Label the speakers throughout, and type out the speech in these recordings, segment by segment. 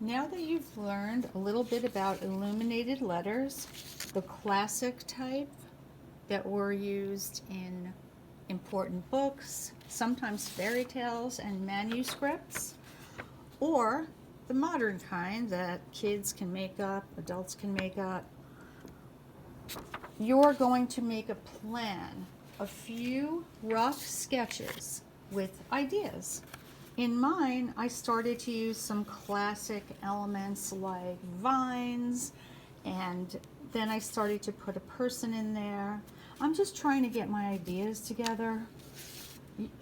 Speaker 1: Now that you've learned a little bit about illuminated letters, the classic type that were used in important books, sometimes fairy tales and manuscripts, or the modern kind that kids can make up, adults can make up, you're going to make a plan, a few rough sketches with ideas. In mine, I started to use some classic elements like vines, and then I started to put a person in there. I'm just trying to get my ideas together.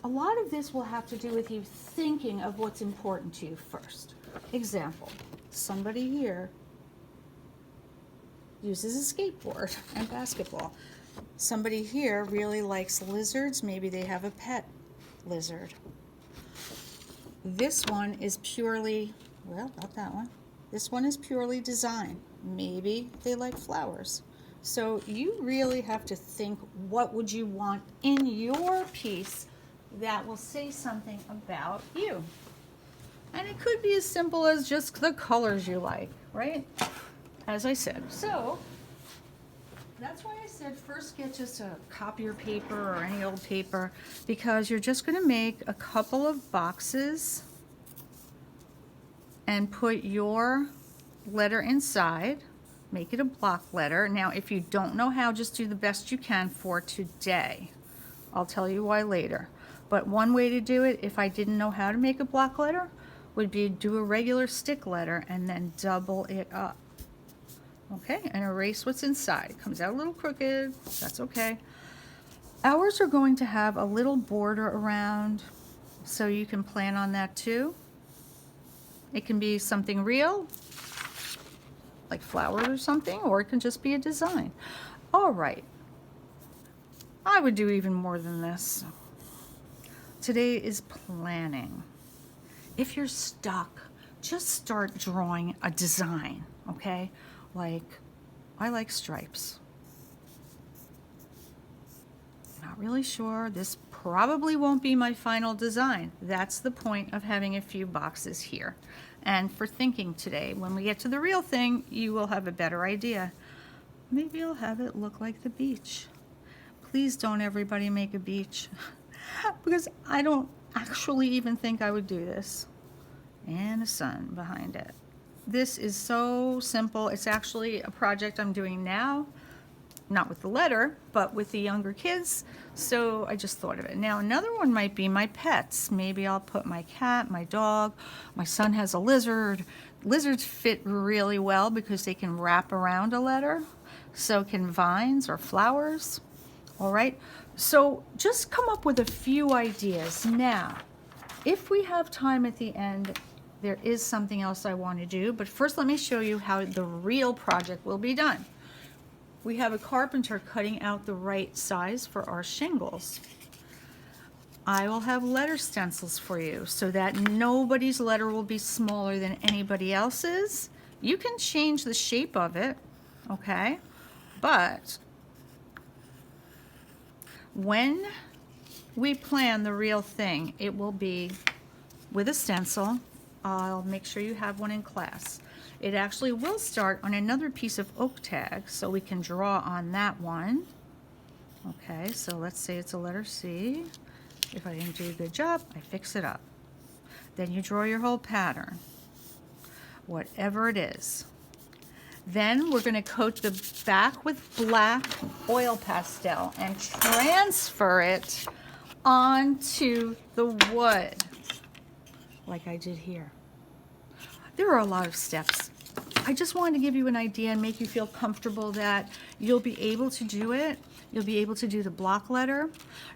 Speaker 1: A lot of this will have to do with you thinking of what's important to you first. Example, somebody here uses a skateboard and basketball. Somebody here really likes lizards. Maybe they have a pet lizard. This one is purely, well, not that one. This one is purely design. Maybe they like flowers. So you really have to think, what would you want in your piece that will say something about you? And it could be as simple as just the colors you like, right? As I said. So that's why I said first get just a copier paper or any old paper, because you're just going to make a couple of boxes and put your letter inside. Make it a block letter. Now, if you don't know how, just do the best you can for today. I'll tell you why later. But one way to do it, if I didn't know how to make a block letter, would be do a regular stick letter and then double it up. Okay, and erase what's inside. It comes out a little crooked, that's okay. Ours are going to have a little border around, so you can plan on that too. It can be something real, like flowers or something, or it can just be a design. All right, I would do even more than this. Today is planning. If you're stuck, just start drawing a design, okay? Like, I like stripes. Not really sure. This probably won't be my final design. That's the point of having a few boxes here. And for thinking today, when we get to the real thing, you will have a better idea. Maybe I'll have it look like the beach. Please don't everybody make a beach, because I don't actually even think I would do this. And a sun behind it. This is so simple. It's actually a project I'm doing now, not with the letter, but with the younger kids. So I just thought of it. Now another one might be my pets. Maybe I'll put my cat, my dog. My son has a lizard. Lizards fit really well because they can wrap around a letter. So can vines or flowers. All right. So just come up with a few ideas. Now, if we have time at the end, there is something else I want to do, but first let me show you how the real project will be done. We have a carpenter cutting out the right size for our shingles. I will have letter stencils for you so that nobody's letter will be smaller than anybody else's. You can change the shape of it, okay? But when we plan the real thing, it will be with a stencil. I'll make sure you have one in class. It actually will start on another piece of oak tag, so we can draw on that one. Okay, so let's say it's a letter C. If I didn't do a good job, I fix it up. Then you draw your whole pattern, whatever it is. Then we're going to coat the back with black oil pastel and transfer it onto the wood, like I did here. There are a lot of steps. I just wanted to give you an idea and make you feel comfortable that you'll be able to do it. You'll be able to do the block letter.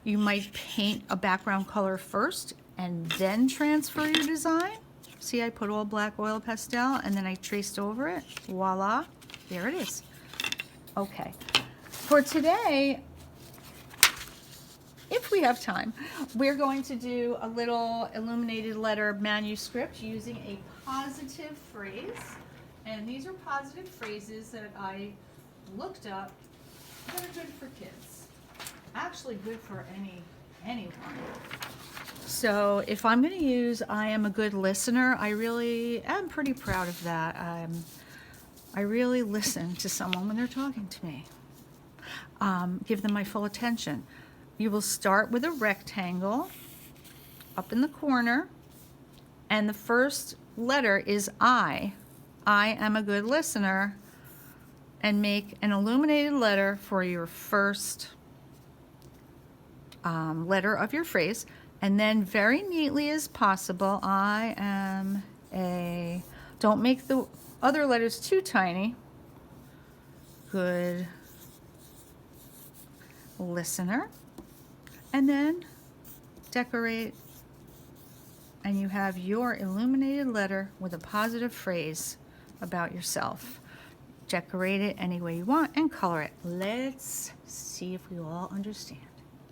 Speaker 1: You might paint a background color first and then transfer your design. See, I put all black oil pastel and then I traced over it. Voila, there it is. Okay, for today, if we have time, we're going to do a little illuminated letter manuscript using a positive phrase. And these are positive phrases that I looked up that are good for kids. Actually good for anyone. So if I'm going to use I am a good listener, I really am pretty proud of that. I really listen to someone when they're talking to me. Give them my full attention. You will start with a rectangle up in the corner, and the first letter is I. I am a good listener, and make an illuminated letter for your first letter of your phrase, and then very neatly as possible, I am a, don't make the other letters too tiny, good listener, and then decorate, and you have your illuminated letter with a positive phrase about yourself. Decorate it any way you want and color it. Let's see if we all understand.